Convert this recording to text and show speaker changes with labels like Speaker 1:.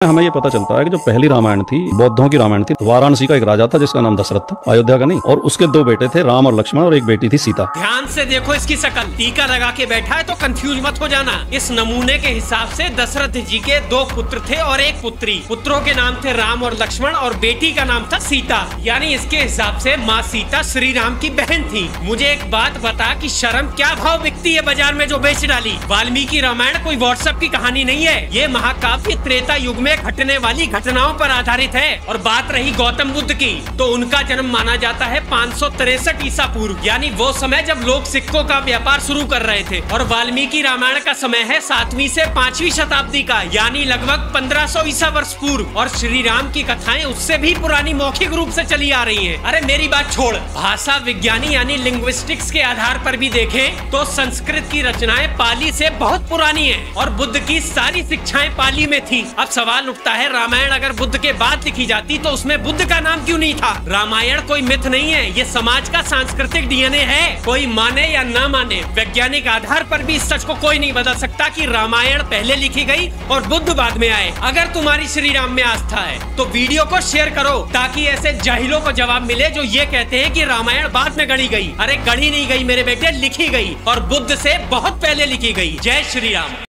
Speaker 1: हमें ये पता चलता है कि जो पहली रामायण थी बौद्धों की रामायण थी। वाराणसी का एक राजा था जिसका नाम दशरथ था, अयोध्या का नहीं, और उसके दो बेटे थे, राम और लक्ष्मण, और एक बेटी थी सीता।
Speaker 2: ध्यान से देखो इसकी शकल, टीका लगा के बैठा है तो कंफ्यूज मत हो जाना। इस नमूने के हिसाब से दशरथ जी के दो पुत्र थे और एक पुत्री। पुत्रों के नाम थे राम और लक्ष्मण और बेटी का नाम था सीता। यानी इसके हिसाब से माँ सीता श्री राम की बहन थी। मुझे एक बात बता कि शर्म क्या भाव बिकती है बाजार में जो बेच डाली। वाल्मीकि रामायण कोई व्हाट्सएप की कहानी नहीं है, ये महाकाव्य त्रेता युग में घटने वाली घटनाओं पर आधारित है। और बात रही गौतम बुद्ध की, तो उनका जन्म माना जाता है 563 ईसा पूर्व, यानी वो समय जब लोग सिक्कों का व्यापार शुरू कर रहे थे। और वाल्मीकि रामायण का समय है 7वीं से 5वीं शताब्दी का, यानी लगभग 1500 ईसा वर्ष पूर्व। और श्री राम की कथाएं उससे भी पुरानी मौखिक रूप से चली आ रही हैं। अरे मेरी बात छोड़, भाषा विज्ञानी यानी लिंग्विस्टिक्स के आधार पर भी देखें तो संस्कृत की रचनाएं पाली से बहुत पुरानी है और बुद्ध की सारी शिक्षाएं पाली में थी। अब सवाल उठता है, रामायण अगर बुद्ध के बाद लिखी जाती तो उसमें बुद्ध का नाम क्यों नहीं था? रामायण कोई मिथ नहीं है, ये समाज का सांस्कृतिक डीएनए है। कोई माने या ना माने, वैज्ञानिक आधार पर भी इस सच को कोई नहीं बदल सकता कि रामायण पहले लिखी गई और बुद्ध बाद में आए। अगर तुम्हारी श्री राम में आस्था है तो वीडियो को शेयर करो ताकि ऐसे जाहिलों को जवाब मिले जो ये कहते हैं कि रामायण बाद में गढ़ी गई। अरे गढ़ी नहीं गई मेरे बेटे, लिखी गई, और बुद्ध से बहुत पहले लिखी गई। जय श्री राम।